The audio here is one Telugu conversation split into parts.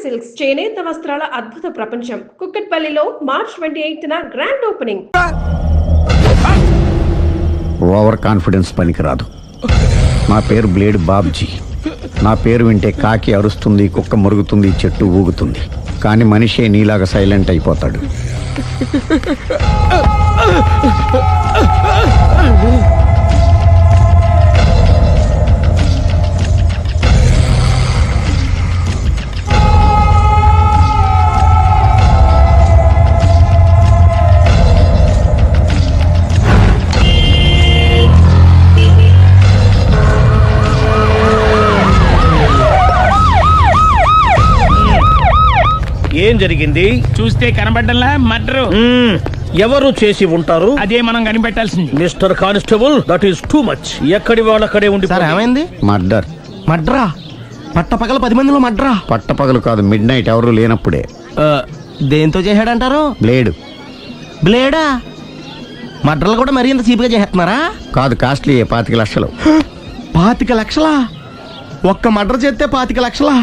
సిల్క్స్ చేనేత వస్త్రాల అద్భుత ప్రపంచం కుక్కట్పల్లిలో మార్చ్ 28న గ్రాండ్ ఓపెనింగ్. ఓవర్ కాన్ఫిడెన్స్ పనికిరాదు. నా పేరు బ్లేడ్ బాబ్జీ. నా పేరు వింటే కాకి అరుస్తుంది, కుక్క మురుగుతుంది, చెట్టు ఊగుతుంది. కానీ మనిషే నీలాగా సైలెంట్ అయిపోతాడు. ఏం జరిగింది? చూస్తే కనబడ్డంలా మర్డరు. ఎవరు చేసి ఉంటారు? అదే మనం కనిపెట్టాల్సింది. Mister constable, that is too much. ఎక్కడి వాళ్ళక్కడే ఉండి. సార్ ఏమైంది? మర్డర్. మడ్రా? పట్టపగల 10 మందిలో మడ్రా? పట్టపగలు కాదు, మిడ్ నైట్ ఎవరు లేనప్పుడే. దేంతో చేశాడంటారు? బ్లేడ్. బ్లేడా? మడ్రలు కూడా మరీ ఇంత చీప్గా చేస్తున్నారా? కాదు, కాస్ట్లీ 25 లక్షలు. 25 లక్షలా? ఒక్క మడ్ర చేస్తే 25 లక్షలా?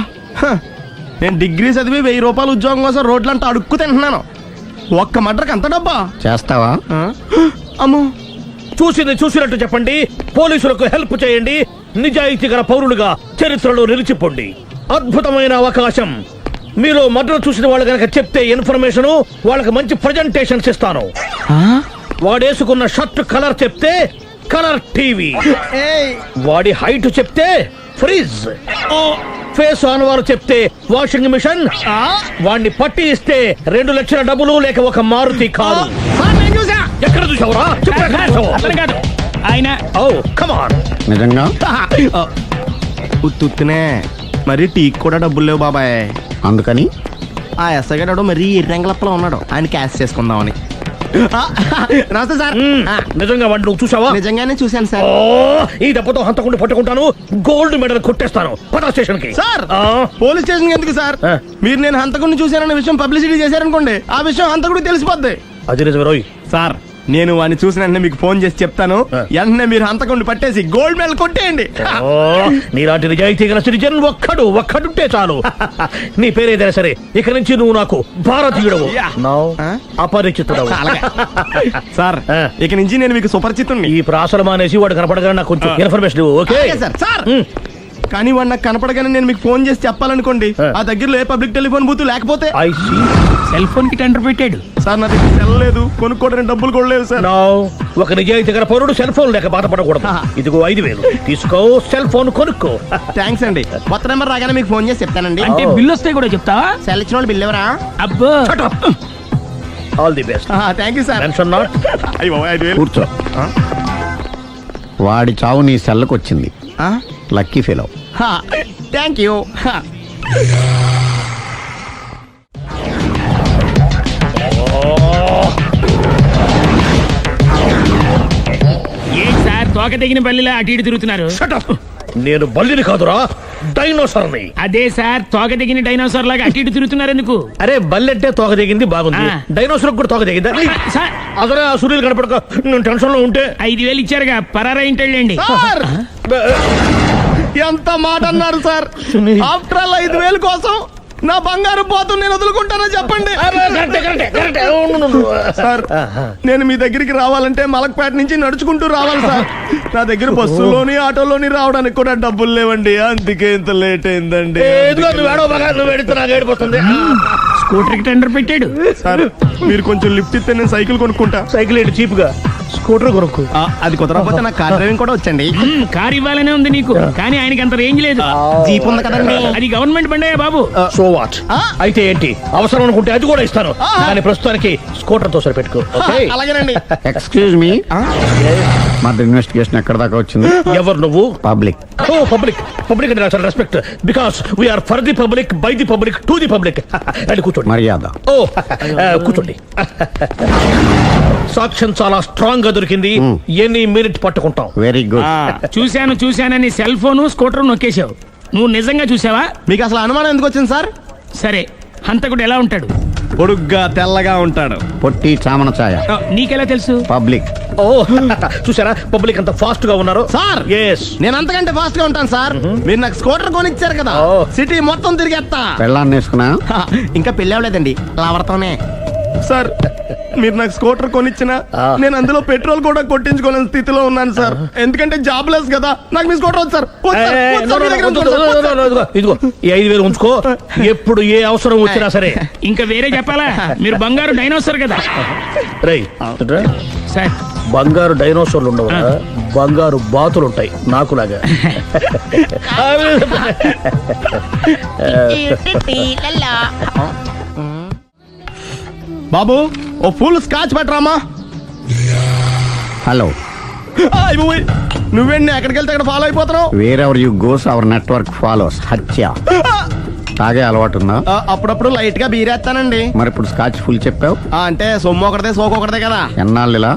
నేను డిగ్రీ చదివి 1000 రూపాయలు ఉద్యోగం కోసం రోడ్లంతా అడుక్కు తింటున్నాను. ఒక్క మడ్రకు అంత డబ్బా? చేస్తావా? అమ్మో. చూసింది చూసినట్టు చెప్పండి. పోలీసులకు హెల్ప్ చేయండి. నిజాయితీ గల పౌరులుగా చరిత్రలో నిలిచిపోండి. అద్భుతమైన అవకాశం. మీరు మర్డర్ చూసిన వాళ్ళు కనుక చెప్తే ఇన్ఫర్మేషన్, వాళ్ళకి మంచి ప్రజెంటేషన్స్ ఇస్తాను. వాడేసుకున్న షర్ట్ కలర్ చెప్తే కలర్ టీవీ, వాడి హైట్ చెప్తే ఫ్రిజ్, ఫేస్ ఆన్ వారు చెప్తే వాషింగ్ మిషన్, వాడిని పట్టి ఇస్తే 2 లక్షల డబ్బులు లేక ఒక మారుతి కారు. ఎక్కడ చూసావురా? కాదు ఆయన. ఓ కమాన్. నిజంగా? ఉత్తునే మరి టీకి కూడా డబ్బులు లేవు బాబాయ్. అందుకని ఆ ఎస్ఐ గారు మరీ ఎర్రంగలప్పలో ఉన్నాడు. ఆయన క్యాష్ చేసుకుందామని. నమస్తే సార్. నిజంగా వాడిని నువ్వు చూసావా? నిజంగానే చూశాను సార్. ఈ దెబ్బతో హంతకుండా పట్టుకుంటాను, గోల్డ్ మెడల్ కొట్టేస్తాను. పటా స్టేషన్ కి. సార్, పోలీస్ స్టేషన్ ఎందుకు సార్? మీరు నేను హంతకుడిని చూశానన్న విషయం పబ్లిసిటీ చేశారనుకోండి, ఆ విషయం హంతకుడికి తెలిసిపోద్ది. అది నిజమే రోయ్. సార్, నేను వాడిని చూసిన వెంటనే మీకు ఫోన్ చేసి చెప్తాను. వెంటనే మీరు హంతకుడిని పట్టేసి గోల్డ్ మెడల్ కొట్టేయండి. నీలాంటి నిజాయితీ గల సిటిజన్ ఒక్కడుంటే చాలు. నీ పేరేదైనా సరే, ఇక నుంచి నువ్వు నాకు భారతీయుడవు, అపరిచితుడవు. సార్, ఇక నుంచి నేను మీకు సుపరిచితుడిని. ఈ ప్రాసలు మానేసి వాడు కనపడగానే నాకు కొంచెం ఇన్ఫర్మేషన్. Okay sir. కానీ వాడు నాకు కనపడగానే నేను మీకు ఫోన్ చేసి చెప్పాలనుకోండి, ఆ దగ్గరలో ఏ పబ్లిక్ టెలిఫోన్ బూత్ లేకపోతే. సెల్ ఫోన్ కి టెండర్ పెట్టాడు సార్. నా దగ్గర సెల్ లేదు, కొనుక్కోవడానికి డబ్బులు కూడా లేవు సార్. ఒక నిజాయితీ గల పౌరుడు సెల్ ఫోన్ లేక బాధపడకూడదు. ఇదిగో 5000 తీసుకో, సెల్ ఫోన్ కొనుక్కో. థ్యాంక్స్ అండి. కొత్త నెంబర్ రాగానే మీకు ఫోన్ చేసి చెప్తానండి. అంటే బిల్ వస్తే కూడా చెప్తావా? సెల్ ఇచ్చిన వాళ్ళు బిల్ ఎవరా? అబ్బో. All the best. Thank you sir. Tension not. కూర్చో. వాడి చావు నీ సెల్లకు వచ్చింది. Lucky fellow. Thank you. ఏం సార్, తోక తెగిన బల్లిలా అటు ఇటు తిరుగుతున్నారు? నేను బల్లిని కాదురా, డైనోసార్ని. అదే సార్, తోక తెగిన డైనోసార్ లాగా అటు ఇటు తిరుగుతున్నారు ఎందుకు? అరే, బల్లెట్టే తోక దిగింది బాగుంది, డైనోసార్ కూడా తోక దిగిందా? అదరే ఆ సూర్యులు కనపడక నేను టెన్షన్ లో ఉంటే 5000 ఇచ్చారుగా, పరారా ఇంటండి. ఎంత మాట అన్నారు సార్? ఆఫ్టర్ ఆల్ 5000 కోసం నా బంగారు పోతు నేను వదులుకుంటానో చెప్పండి సార్. నేను మీ దగ్గరికి రావాలంటే మలక్పేట నుంచి నడుచుకుంటూ రావాలి సార్. నా దగ్గర బస్సులోని ఆటోలోని రావడానికి కూడా డబ్బులు లేవండి. అందుకే ఇంత లేట్ అయిందండి. స్కూటర్ కి టెండర్ పెట్టాడు సార్. మీరు కొంచెం లిఫ్ట్ ఇస్తే నేను సైకిల్ కొనుక్కుంటా. సైకిల్ ఏంటి చీప్ గా, స్కూటర్ కొనుక్కు. అది కుదరకపోతే నాకు కార్ డ్రైవింగ్ కూడా వచ్చండి. కార్ ఇవ్వాలనే ఉంది నీకు, కానీ ఆయనకి అంత రేంజ్ లేదు. జీప్ ఉంది కదండి. అది గవర్నమెంట్ బండే బాబు. So what? అయితే ఏంటి, అవసరం అనుకుంటే అది కూడా ఇస్తాను, కానీ ప్రస్తుతానికి స్కూటర్ తో సరిపెట్టుకో. అలాగేనండి. ఎక్స్క్యూజ్ మీ, మర్డర్ ఇన్వెస్టిగేషన్ ఎక్కడ దాకా వచ్చింది? ఎవరు నువ్వు? పబ్లిక్. ఓ పబ్లిక్. పబ్లిక్ అంటే నాకు respect, because we are for the public, by the public, to the public. అది కూర్చోండి. మర్యాద. ఓ కూర్చోండి. సాక్ష్యం చాలా స్ట్రాంగ్ గా దొరికింది. ఎన్ని మినిట్ పట్టుకుంటాం. Very good. చూశానని సెల్ ఫోన్ స్కూటర్ నొక్కేశావు. నువ్వు నిజంగా చూసావా? మీకు అసలు అనుమానం ఎందుకు వచ్చింది సార్? సరే, హంతకుడు ఎలా ఉంటాడు? పొడుగ్గా తెల్లగా ఉంటాడు. పొట్టి చామన ఛాయ. నీకెలా తెలుసు? పబ్లిక్. ఓ చూసారా పబ్లిక్ అంత ఫాస్ట్ గా ఉన్నారు. సార్ ఎస్ నేను అంతకంటే ఫాస్ట్ గా ఉంటాను సార్. మీరు నాకు స్కూటర్ కొనిచ్చారు కదా, ఓ. సిటీ మొత్తం తిరిగేస్తా. పెళ్ళాన్ని వేసుకున్నా. ఇంకా పెళ్ళి అవ్వలేదండి, లావర్తోనే. సార్ మీరు నాకు స్కూటర్ కొనిచ్చినా నేను అందులో పెట్రోల్ కూడా కొట్టించుకోలేని స్థితిలో ఉన్నాను సార్. ఎందుకంటే జాబ్ లెస్ కదా. నాకు మీ స్కూటర్ వద్దు సార్. వద్దు సార్. వద్దు సార్. మీ దగ్గర ఉంచుకోండి సార్. వద్దు సార్. ఇదిగో ఈ 5,000 ఉంచుకో. ఎప్పుడు ఏ అవసరం వచ్చినా సరే. ఇంకా వేరే చెప్పాలా? మీరు బంగారు డైనోసార్ కదా రై సార్. బంగారు డైనోసార్లు ఉండవు, బంగారు బాతులు ఉంటాయి నాకులాగా. బాబు ఓ ఫుల్ స్కాచ్ పెట్టరామా. హలో. నువ్వేండి ఎక్కడికి వెళ్తే అక్కడ ఫాలో అయిపోతున్నావు. Wherever you goes our network follows. హత్య. తాగే అలవాటు ఉందా? అప్పుడప్పుడు లైట్ గా బీరేస్తానండి. మరి ఇప్పుడు స్కాచ్ ఫుల్ చెప్పావు. అంటే సొమ్ము ఒకటిదే సోకు ఒకటిదే కదా. ఎన్నాళ్ళు ఇలా?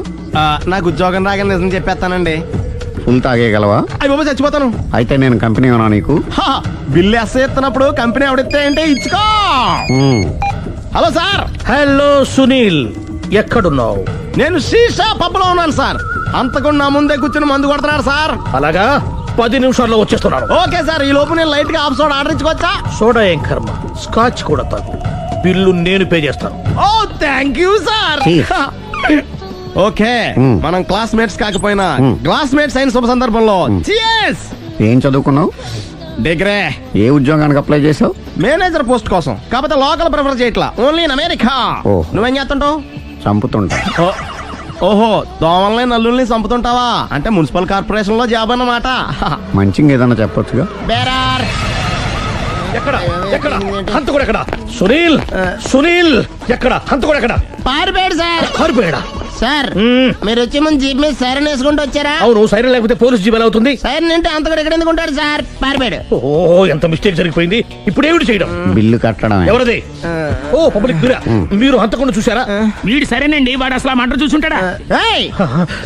నాకు ఉద్యోగం రాగానే నిజం చెప్పేస్తానండి. ఫుల్ తాగేయగలవా? అయ్యి బాబు చచ్చిపోతాను. అయితే నేను కంపెనీ ఉన్నా నీకు. బిల్లు ఎస్ ఎత్తినప్పుడు కంపెనీ ఎవడిస్తే అంటే ఇచ్చుకో. Hello sir. హలో సునీల్, ఎక్కడున్నావు? నేను శీషా పబ్ లో ఉన్నాను సార్. అంతకుండా నా ముందే కూర్చుని మందు కొడుతున్నాడు సార్. అలాగా 10 నిమిషాల్లో వచ్చేస్తున్నాను. Okay sir. ఈ లోపు నేను లైట్ గా హాఫ్ సోడా ఆర్డర్ ఇచ్చుకోవచ్చా? సోడా ఏం కర్మ, స్కాచ్ కూడా తాగు. బిల్లు నేను పే చేస్తాను. ఓ thank you sir. Cheers. Okay మనం క్లాస్మేట్స్ కాకపోయినా క్లాస్మేట్స్ అయిన శుభ సందర్భంలో cheers. ఏం చదువుకున్నావు? డిగ్రీ. ఏ ఉద్యోగానికి అప్లై చేసావు? మేనేజర్ పోస్ట్ కోసం. కాకపోతే లోకల్ ప్రిఫర్ చేయట్లా, ఓన్లీ ఇన్ అమెరికా. ఓ. నువ్వేం చేస్తుంటావు? చంపుతుంటా. ఓహో, దోమల్ని నల్లుల్ని చంపుతుంటావా? అంటే మున్సిపల్ కార్పొరేషన్ లో జాబ్ అన్నమాట. మంచిగా ఏదన్నా చెప్పొచ్చుగా. బేరార్. ఎక్కడ ఎక్కడ హంతకుడు ఎక్కడ? సునీల్, సునీల్ ఎక్కడ హంతకుడు ఎక్కడ? పారిపోయాడు సార్. కారిపోయాడా? సార్ మీరు వచ్చే ముందు జీప్ మీద సైరన్ వేసుకుంటూ వచ్చారా? అవును, సైరన్ లేకపోతే పోలీస్ జీబ్ ఎలా అవుతుంది? సైరన్ అంటే అంతకుడు ఎక్కడ ఎందుకు ఉంటాడు సార్? పారిపోయాడు. ఓ ఎంత మిస్టేక్ జరిగిపోయింది. ఇప్పుడు ఏమిటి చేయడం? బిల్లు కట్టడమే. ఎవరది? ఓ పబ్లిక్ మీరా? మీరు హంతకుండా చూసారా? వీడు సరేనండి, వాడు అసలు ఆ మంట చూసుంటాడా? ఏయ్,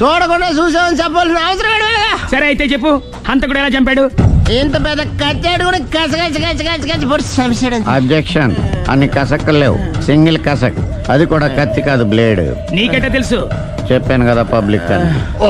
చూడకుండా చూసామని చెప్పాల్సిన అవసరం ఏంటి? సరే అయితే చెప్పు, హంతకుడు ఎలా చంపాడు? ఇంత పెద్ద కచ్చాడు కూడా కచ్చ పొడి సమస్య. అబ్జెక్షన్. అన్ని కసక్కలు లేవు, సింగిల్ కసక్. అది కూడా కత్తి కాదు, బ్లేడ్. నీకెట్టా తెలుసు? చెప్పాను కదా పబ్లిక్ అని. Oh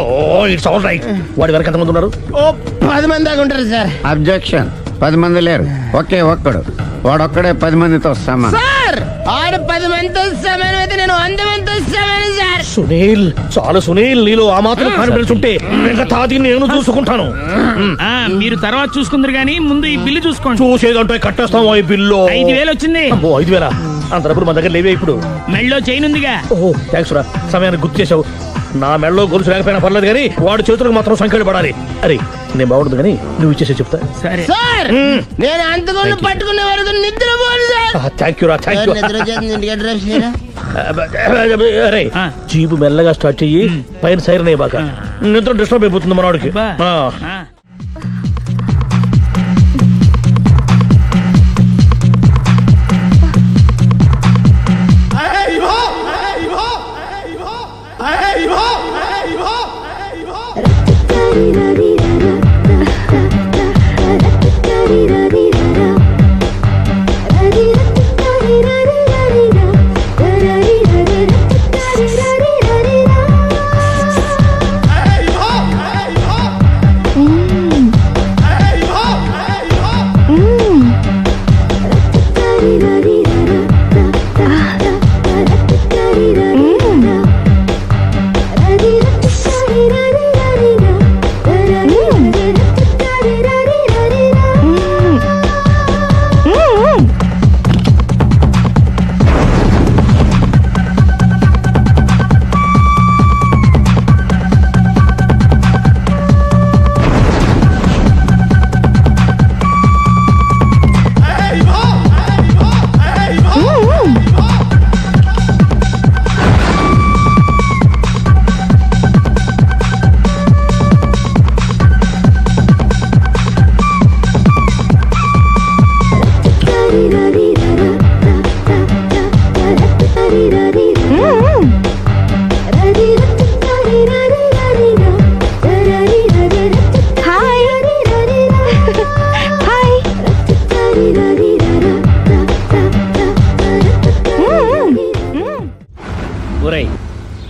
it's all right. వాడి వరకు ఎంతమంది ఉన్నారు? ఓ 10 మంది దాకా ఉంటారు సార్. అబ్జెక్షన్. 10 మంది లేరు, ఒకే ఒక్కడు. వాడొక్కడే 10 మందితో సమానం. సార్ ఆడు 10 మందితో సమానం అయితే నేను 100 మందితో సమానం సార్. సునీల్, చాలు సునీల్, నీలో ఆ మాత్రం కాన్ఫిడెన్స్ ఉంటే మిగతాది నేను చూసుకుంటాను. ఆ మీరు తర్వాత చూసుకుందరు గానీ ముందు ఈ బిల్లు చూసుకోండి. చూసేదంటే కట్టేస్తాం ఈ బిల్లు. 5,000 వచ్చింది. 5,000 అంత డబ్బులు మన దగ్గర లేవే ఇప్పుడు. మెళ్ళో చైన్ ఉందిగా. ఓహో థ్యాంక్స్ రా, సమయానికి గుర్తు చేసావు. నా మెడలో గొలుసు లేకపోయినా పర్లేదు కానీ వాడి చేతులకు మాత్రం సంఖ్యలు పడాలి. అరే నేను బాగుండదు కానీ నువ్వు ఇచ్చేసే చెప్తా. సరే సార్ నేను అంతకుండా పట్టుకునే వరకు నిద్రపోను సార్. థ్యాంక్ యూ రా, థ్యాంక్ యూ. నిద్ర చేస్తుంది ఇంటికి డ్రైవ్ చేయరా? అరే ఆ. జీబు మెల్లగా స్టార్ట్ చెయ్యి, పైన సైరన్ అయ్యి బాగా నిద్ర డిస్టర్బ్ అయిపోతుంది మనవాడికి. బా. ఆ. ఆ.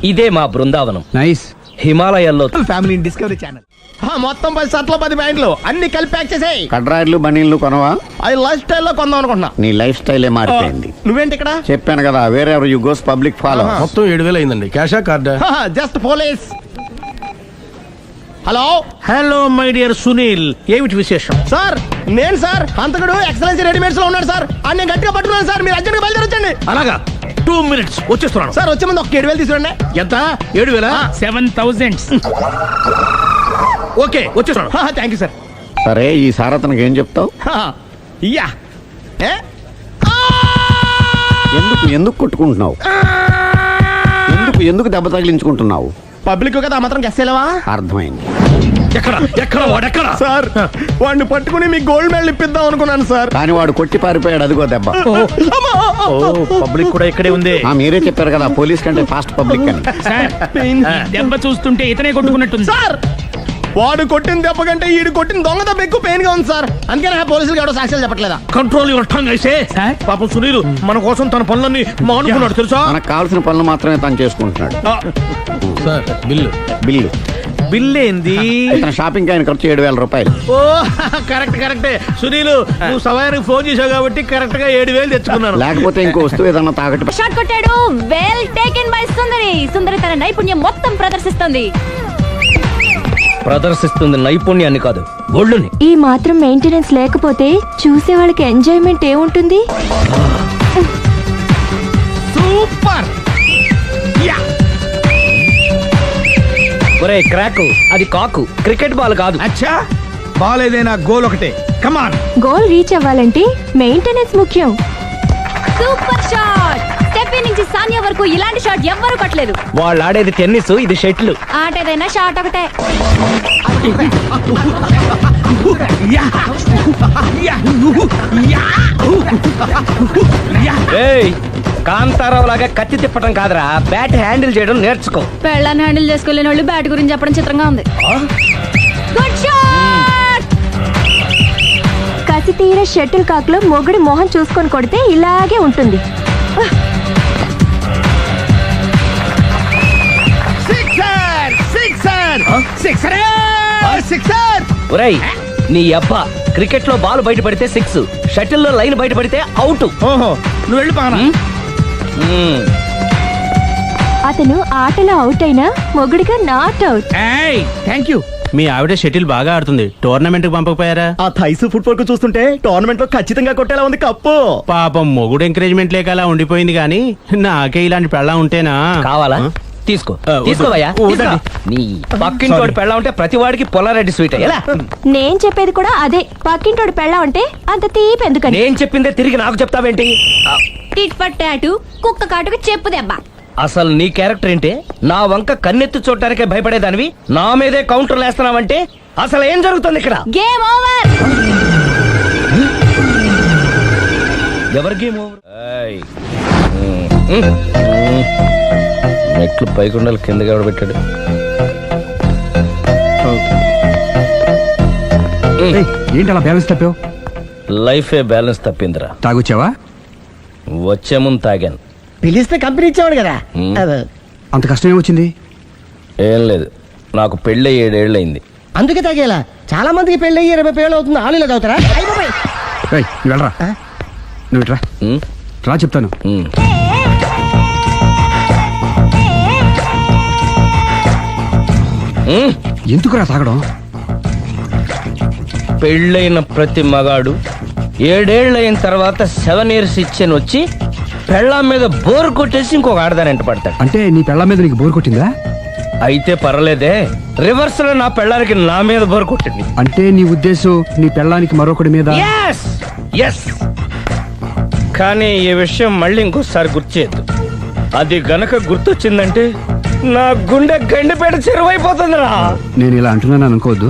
ఇదే మా బృందావనం. నైస్. హిమాలయాల్లో ఫ్యామిలీ డిస్కవరీ ఛానల్. మొత్తం 10 షర్ట్లు 10 ప్యాంట్లు అన్ని కలిపి ప్యాక్ చేసేయ్. కడ్రాయిలు బనీళ్లు కొనవా? అది లైఫ్ స్టైల్లో కొందాం అనుకుంటున్నా. నీ లైఫ్ స్టైలే మారిపోయింది. నువ్వేంటి ఇక్కడ? చెప్పాను కదా, వేరే ఎవరు యు గోస్ పబ్లిక్ ఫాలో. మొత్తం 7,000 అయిందండి. క్యాషా కార్డా? Just police. Hello hello my dear Sunil, ఏమిటి విశేషం? సార్, నేను సార్ హంతకుడు ఎక్సలెన్సీ రెడీమేడ్స్ లో ఉన్నాడు సార్. అని నేను గట్టిగా పట్టుకున్నాను సార్. మీరు అర్జెంట్గా బయలుదేరొచ్చండి. అలాగా, 2 minutes వచ్చేస్తున్నాను. సార్ వచ్చే ముందు ఒక 7,000 తీసుకురండి. ఎంత? 7,000? 7,000. ఓకే, వచ్చేస్తున్నాను. Thank you sir. సరే, ఈ సారతనకి ఏం చెప్తావు? ఇయ్యా ఏ? ఎందుకు కొట్టుకుంటున్నావు? ఎందుకు దెబ్బ తగిలించుకుంటున్నావు? పబ్లిక్ కదా ఆ మాత్రం గెస్సేలేవా? అర్థమైంది. ఎక్కడ వాడెక్కడ? సార్, వాడిని పట్టుకుని మీ గోల్డ్ మెడల్ ఇప్పిద్దాం అనుకున్నాను సార్. కానీ వాడు కొట్టి పారిపోయాడు, అదిగో దెబ్బ. పబ్లిక్ కూడా ఇక్కడే ఉంది. మీరే చెప్పారు కదా, పోలీస్ కంటే ఫాస్ట్ పబ్లిక్ అని. సార్, దెబ్బ చూస్తుంటే ఇతనే కొట్టుకున్నట్టుంది. సార్, వాడు కొట్టిన దెబ్బ కంటే ఈడు కొట్టిన దొంగ దెబ్బ ఎక్కువ పెయిన్ గా ఉంది సార్. అందుకే నా పోలీసులు ఎవడో సాక్ష్యాలు చెప్పట్లేదా? కంట్రోల్ యువర్ టంగ్ అయితే. సార్? పాపం సునీల్ మన కోసం తన పనులన్నీ మానుకున్నాడు తెలుసా? మనకు కావాల్సిన పనులు మాత్రమే తను చేసుకుంటున్నాడు. Sir bill. బిల్ ఏంది? ఇతను షాపింగ్ ఆయన ఖర్చు 7,000 రూపాయలు. ఓ కరెక్టే సునీల్, నువ్వు సమయానికి ఫోన్ చేసావు కాబట్టి కరెక్ట్ గా 7,000 తెచ్చుకున్నాను. లేకపోతే ఇంకో వస్తువు ఏదన్నా తాకట్టు. షాట్ కొట్టాడు. వెల్ టేకెన్ బై సుందరి. సుందరి తన నైపుణ్యం మొత్తం ప్రదర్శిస్తుంది. ప్రదర్శిస్తుంది నైపుణ్యాన్ని కాదు, ఒళ్ళుని. ఈ మాత్రం మెయింటెనెన్స్ లేకపోతే చూసే వాళ్ళకి ఎంజాయ్మెంట్ ఏముంటుంది? సూపర్. ఒరే క్రాకు, అది కాకు, క్రికెట్ బాల్ కాదు. అచ్చా, బాల్ ఏదైనా గోల్ ఒకటే. కమాన్. గోల్ రీచ్ అవ్వాలంటే మెయింటెనెన్స్ ముఖ్యం. Super shot. స్టెఫీ నుంచి సానియా వరకు ఇలాంటి షాట్ ఎవ్వరూ కొట్టలేదు. వాళ్ళు ఆడేది టెన్నిస్, ఇది షటిల్. ఆట ఏదైనా షాట్ ఒకటే. ఏయ్, కాంతారావు లాగా కత్తి తిప్పటం కాదురా, బ్యాట్ హ్యాండిల్ చేయడం నేర్చుకో. పెళ్ళాన్ని హ్యాండిల్ చేసుకోలేని వాళ్ళు బ్యాట్ గురించి చెప్పడం చిత్రంగా ఉంది. Good shot. కసి తీర షటిల్ కాక్ లో మొగుడి మొహం చూసుకొని కొడితే ఇలాగే ఉంటుంది. ఒరేయ్, నీ అబ్బా, క్రికెట్ లో బాల్ బయట పడితే 6, షటిల్ లో లైన్ బయట పడితే అవుట్. ఓహో, నువ్వు వెళ్ళి పానా. అతను ఆటలో అవుట్ అయినా మొగుడిగా నాట్ అవుట్. Thank you. మీ ఆవిడ షటిల్ బాగా ఆడుతుంది, టోర్నమెంట్ కి పంపకపోయారా? ఆ థైస్ ఫుట్బాల్ కు చూస్తుంటే టోర్నమెంట్ లో ఖచ్చితంగా కొట్టేలా ఉంది కప్పు. పాపం మొగుడు ఎంకరేజ్మెంట్ లేక అలా ఉండిపోయింది గానీ, నాకే ఇలాంటి పెళ్ళ ఉంటేనా. కావాలా? తీసుకో, తీసుకోవయ్యా. వద్దండి. నీ పక్కింటోడి పెళ్ళ ఉంటే ప్రతి వాడికి పొలారెడ్డి స్వీట్. ఎలా? నేను చెప్పేది కూడా అదే. పక్కింటోడు పెళ్ళా ఉంటే అంత తీపి ఎందుకని? నేను చెప్పిందే తిరిగి నాకు చెప్తావేంటి? టిట్ ఫర్ టాటూ, కుక్క కాటుకు చెప్పు దెబ్బ. అసలు నీ క్యారెక్టర్ ఏంటి? నా వంక కన్నెత్తి చూడటానికే భయపడేదానివి నా మీదే కౌంటర్ వేస్తున్నావంటే అసలు ఏం జరుగుతుంది ఇక్కడ? Game over. ఎవరి గేమ్ ఓవర్? మెట్లు పైకుండలు కిందకి ఎవడ పెట్టాడు? ఏంటి అలా బ్యాలెన్స్ తప్పావు? లైఫే బ్యాలెన్స్ తప్పిందిరా. తాగొచ్చావా? వచ్చే ముందు తాగాను. పిలిస్తే కంపెనీ ఇచ్చేవాడు కదా. అంత కష్టం ఏమొచ్చింది? ఏం లేదు, నాకు పెళ్ళి 7 ఏళ్ళయింది. అందుకే తాగేలా. చాలా మందికి పెళ్ళి 20 ఏళ్ళు అవుతుంది. ఆలు ఇలా తాగుతారా? నువ్వు వెళ్ళరా, నువ్వు ఇట్రా రా చెప్తాను. ఎందుకురా తాగడం? పెళ్ళైన ప్రతి మగాడు 7 ఏళ్ళైన తర్వాత 7 years ఇచ్చాను వచ్చి పెళ్ళాం మీద బోర్ కొట్టేసి ఇంకొక ఆడదానంట పడతాడు. అంటే నీ పెళ్ళ మీద నీకు బోర్ కొట్టిందా? అయితే పర్లేదే, రివర్స్ లో నా పెళ్ళానికి నా మీద బోర్ కొట్టింది. అంటే నీ ఉద్దేశం నీ పెళ్ళానికి మరొకటి మీద? Yes. కానీ ఈ విషయం మళ్ళీ ఇంకోసారి గుర్తు చేయద్దు. అది గనక గుర్తొచ్చిందంటే నా గుండె గండిపేట చెరువైపోతుందిరా. నేను ఇలా అంటున్నాను అనుకోవద్దు.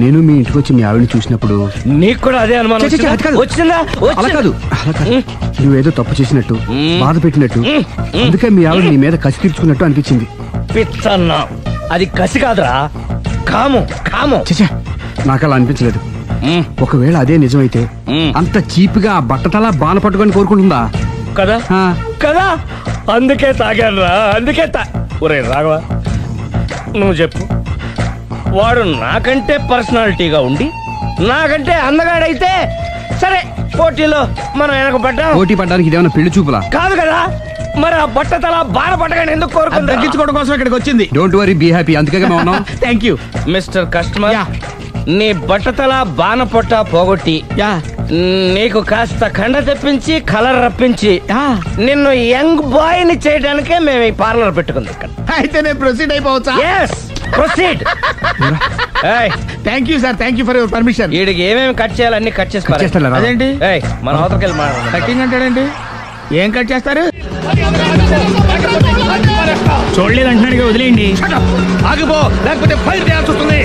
నేను మీ ఇంటికి వచ్చి మీ ఆవిడని చూసినప్పుడు నీకు కూడా అదే అనుమానం వచ్చిందా? అలా కాదు, నువ్వేదో తప్పు చేసినట్టు, బాధ పెట్టినట్టు, అందుకే మీ ఆవిడ నీ మీద కసి తీర్చుకున్నట్టు అనిపించింది. పిచ్చన్నా, అది కసి కాదురా, కాము. చచ్చా, నాకు అలా అనిపించలేదు. ఒకవేళ అదే నిజమైతే అంత చీప్గా బట్టతలా బాణ పట్టుకొని కోరుకుంటుందా? కదా. అందుకే తాగాను రా, అందుకే ఒరే రాఘవ, నువ్వు చెప్పు. వాడు నాకంటే పర్సనాలిటీగా ఉండి నాకంటే అందగాడైతే సరే, పోటీలో మనం వెనక పడ్డాం. పోటీ పడ్డానికి ఇదేమన్నా పెళ్లి చూపులా? కాదు కదా, మరి ఆ బట్టతల బాధ పట్టగానే ఎందుకు కోరుకుంటా? తగ్గించుకోవడం కోసం ఇక్కడికి వచ్చింది. Don't worry, be happy. అందుకే మేము ఉన్నాం. Thank you mister customer. నీ బట్టతల బాణ పొట్ట పోగొట్టి నీకు కాస్త కండ తెప్పించి కలర్ రప్పించి నిన్ను యంగ్ బాయ్ ని చేయడానికే మేము ఈ పార్లర్ పెట్టుకుంది ఇక్కడ. అయితే నేను ప్రొసీడ్ అయిపోవచ్చా? yes proceed. Thank you sir, thank you for your permission. వీడికి ఏమేమి కట్ చేయాలి అన్ని కట్ చేసి చేస్తారా? అదేంటి మన అవతలకి వెళ్ళి మాట్లాడదాం. కటింగ్ అంటాడండి? ఏం కట్ చేస్తారు? చూడలేదు అంటున్నాడు, వదిలేయండి. ఆగిపో, లేకపోతే ఫైర్ చేయాల్సి వస్తుంది.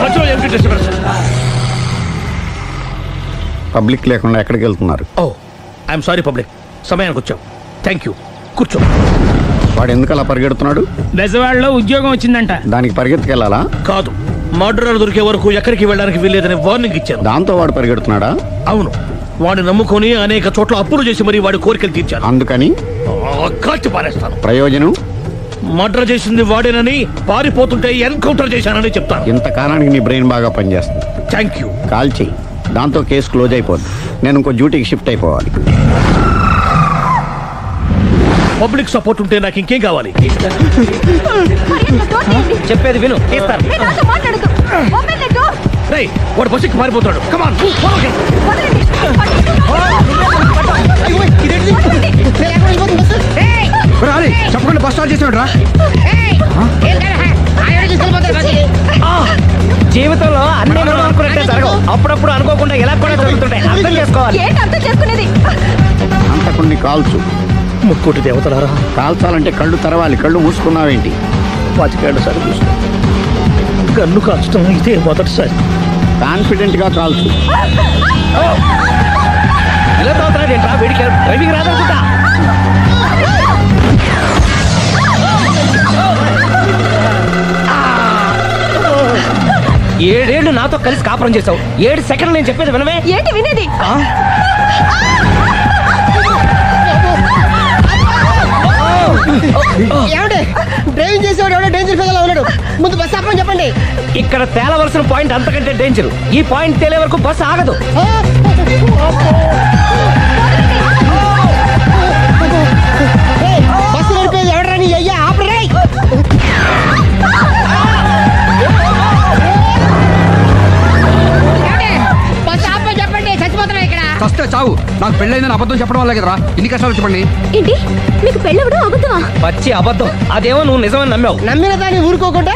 మధ్యలో ఏమిటి డిస్టర్బెన్స్? పబ్లిక్ లేకుండా ఎక్కడికి వెళ్తున్నారు? ఓ ఐఎమ్ సారీ పబ్లిక్, సమయానికి వచ్చాం. థ్యాంక్ యూ, కూర్చో. వాడు ఎందుకు అలా పరిగెడుతున్నాడు? బెజవాడలో ఉద్యోగం వచ్చిందంట. దానికి పరిగెత్తుకెళ్ళాలా? కాదు, మర్డరర్ దొరికే వరకు ఎక్కడికి వెళ్ళడానికి వీల్లేదని వార్నింగ్ ఇచ్చాను. దాంతో వాడు పరిగెడుతున్నాడా? అవును, వాడిని నమ్ముకొని అనేక చోట్ల అప్పులు చేసి మరి వాడి కోరికలు తీర్చాను. అందుకని కాల్చి పారేస్తాను. ప్రయోజనం? మర్డర్ చేసింది వాడేనని, పారిపోతుంటే ఎన్కౌంటర్ చేశానని చెప్తాను. ఇంతకాలానికి నీ బ్రెయిన్ బాగా పనిచేస్తుంది. Thank you. కాల్ చెయ్యి, దాంతో కేసు క్లోజ్ అయిపోద్ది. నేను ఇంకో డ్యూటీకి షిఫ్ట్ అయిపోవాలి. పబ్లిక్ సపోర్ట్ ఉంటే నాకు ఇంకేం కావాలి? చెప్పేది విను, తీస్తాను. రేయ్, వాడు బస్సుకి పారిపోతాడు. కమాన్, చెప్పకుండా బస్ స్టార్ట్ చేసాడు రా. జీవితంలో అన్ని మనం అనుకున్నట్టే జరగవు. అప్పుడప్పుడు అనుకోకుండా ఎలా కూడా జరుగుతుంటాయి. అర్థం చేసుకోవాలి. ఏంటి అర్థం చేసుకునేది? అంతకుని కాల్చు. ముక్కోటి దేవతలారా, కాల్చాలంటే కళ్ళు తెరవాలి. కళ్ళు మూసుకున్నావేంటి? 25 సార్లు చూసిన గన్ను కాల్చడం ఇదే మొదటిసారి. కాన్ఫిడెంట్ గా కాల్చు. ఇలా తోతున్నాడు ఏంట్రా? వీడికి డ్రైవింగ్ రాదనుకుంటా. ఏడేళ్లు నాతో కలిసి కాపురం చేసావు. 7 సెకండ్లు నేను చెప్పేది వినవే? ఏంటి వినేది? డ్రైవింగ్ చేసేవాడు ఎవడో డేంజర్ ఫీల్ ఉన్నాడు. ముందు బస్ ఆపమని చెప్పండి. ఇక్కడ తేలవలసిన పాయింట్ అంతకంటే డేంజర్. ఈ పాయింట్ తేలే వరకు బస్సు ఆగదు. బస్సు నడిపేది ఎవడరాని అయ్యా ఆపరే. బస్ ఆపమని చెప్పండి, చచ్చిపోతున్నా ఇక్కడ. వస్తే చావు. నాకు పెళ్ళైందని అబద్ధం చెప్పడం వల్ల కదరా ఇన్ని కష్టాలు చెప్పండి. ఏంటి మీకు పెళ్ళవడం అబద్ధమా? పచ్చి అబద్ధం. అదేమో నువ్వు నిజమని నమ్మావు. నమ్మిన దాన్ని ఊరుకోకుండా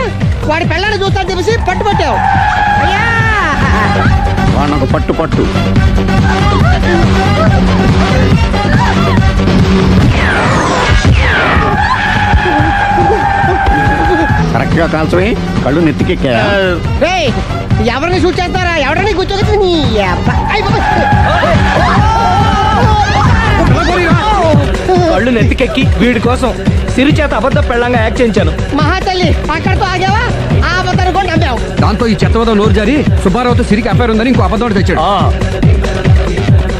వాడి పెళ్ళాన్ని చూస్తాను తెలిసి పట్టుబట్టావు. అయ్యా వాడినొక పట్టు పట్టు. కరెక్ట్ గా కాల్చవే. కళ్ళు నెత్తికెక్కా? రేయ్, ఎవరిని షూట్ చేస్తారా? ఎవరిని కూర్చోగచ్చు నీ అబ్బా. అయ్ బాబోయ్. కళ్ళు నెత్తికెక్కి వీడి కోసం సిరి చేత అబద్ధ పెళ్ళంగా యాక్ట్ చేయించాను. మహాతల్లి అక్కడితో ఆగావా? ఆ అబద్ధాన్ని కూడా నమ్మావు. దాంతో ఈ చెత్తవదో నోరు జారి సుబ్బారావుతో సిరికి అఫైర్ ఉందని ఇంకో అబద్ధం తెచ్చాడు.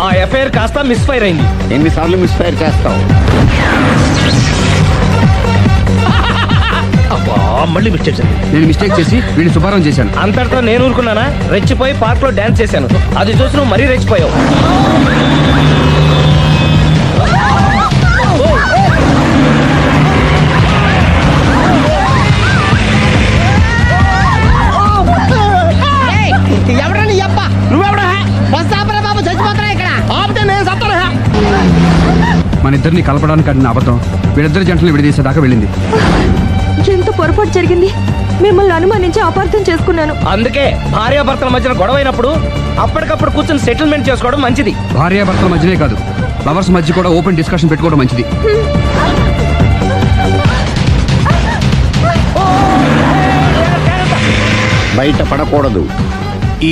ఆ ఎఫ్ఐఆర్ కాస్త మిస్ఫైర్ అయింది. ఎన్నిసార్లు మిస్ఫైర్ చేస్తావు? అబ్బా, మళ్ళీ మిస్టేక్ జరిగింది. నేను మిస్టేక్ చేసి వీడిని సుబ్బారావు చేశాను. అంతటితో నేను ఊరుకున్నానా? రెచ్చిపోయి పార్క్ లో డాన్స్ చేశాను. అది చూసి నువ్వు మరీ రెచ్చిపోయావు. ఎవరని అబ్బా? నువ్వెవడా? బస్ ఆపరా బాబు, చచ్చిపోతున్నా ఇక్కడ. ఆపితే నేను సత్తాను. మన ఇద్దరిని కలపడానికి ఆడిన అబద్ధం వీళ్ళిద్దరి జంటలు విడదీసేదాకా వెళ్ళింది. ఎంత పొరపాటు జరిగింది. మిమ్మల్ని అనుమానించి అపార్థం చేసుకున్నాను. అందుకే భార్యాభర్తల మధ్యన గొడవ అయినప్పుడు అప్పటికప్పుడు కూర్చొని సెటిల్మెంట్ చేసుకోవడం మంచిది. భార్యాభర్తల మధ్యనే కాదు, లవర్స్ మధ్య కూడా ఓపెన్ డిస్కషన్ పెట్టుకోవడం మంచిది. బయట పడకూడదు.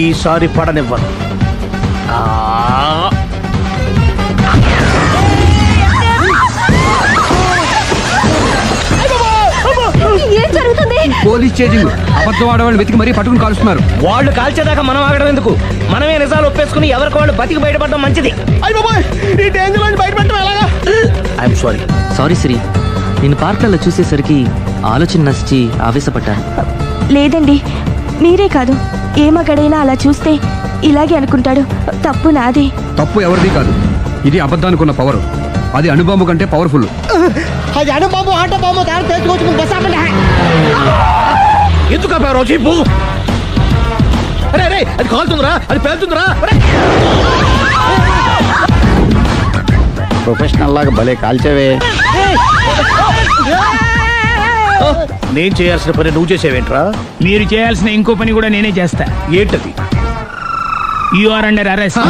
ఈసారి పడనివ్వను. ఏం జరుగుతుంది? Police chasing. అబద్ధం ఆడవాళ్ళు వెతికి మరీ పట్టుకుని కాలుస్తున్నారు. వాళ్ళు కాల్చేదాకా మనం ఆగడం ఎందుకు? మనమే నిజాలు ఒప్పేసుకుని ఎవరికి వాళ్ళు బతికి బయటపడడం మంచిది. అయ్య బాబోయ్, ఈ డేంజర్ నుంచి బయటపడటం ఎలాగా? I'm sorry. సారీ శ్రీ, నేను పార్కులలో చూసేసరికి ఆలోచన నచ్చి ఆవేశపడ్డాను. లేదండి, మీరే కాదు, ఏ మగాడైనా అలా చూస్తే ఇలాగే అనుకుంటాడు. తప్పు నాదే. తప్పు ఎవరిది కాదు, ఇది అబద్ధానికున్న పవర్. అది అణుబాంబు కంటే పవర్ఫుల్. అది అణుబాంబు ఆటో బాంబు తయారు చేసుకోవచ్చు. బస్ ఆపండి. ఎందుకు ఆపారో చెప్పు. అరే అరే, అది కాలుతుందిరా, అది పేలుతుందిరా. ప్రొఫెషనల్ లాగా భలే కాల్చేవే. నేను చేయాల్సిన పని నువ్వు చేసేవేంట్రా? మీరు చేయాల్సిన ఇంకో పని కూడా నేనే చేస్తా. ఏంటది? You are under arrest.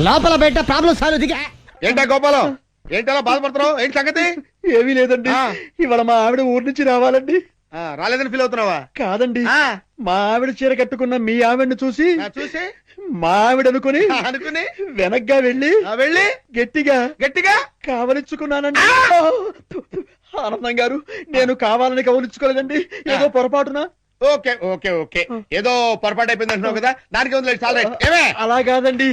లోపల బయట ప్రాబ్లం సాల్వ్ దిగా. ఏంటా గోపాలం, ఏంటలా బాధపడుతున్నావు? ఏంటి సంగతి? ఏమీ లేదండి, ఇవాళ మా ఆవిడ ఊరి నుంచి రావాలండి. రాలేదని ఫీల్ అవుతున్నావా? కాదండి, మా ఆవిడ చీర కట్టుకున్న మీ ఆవిడని చూసి మా ఆవిడ అనుకుని వెనక్గా వెళ్ళి గట్టిగా కావలించుకున్నానండి. ఆనందం గారు, నేను కావాలని కవలించుకోలేదండి, ఏదో పొరపాటున. ఓకే ఓకే ఓకే, ఏదో పొరపాటు అయిపోయింది అంటున్నావు కదా, దానికి ఉంది. అలా కాదండి,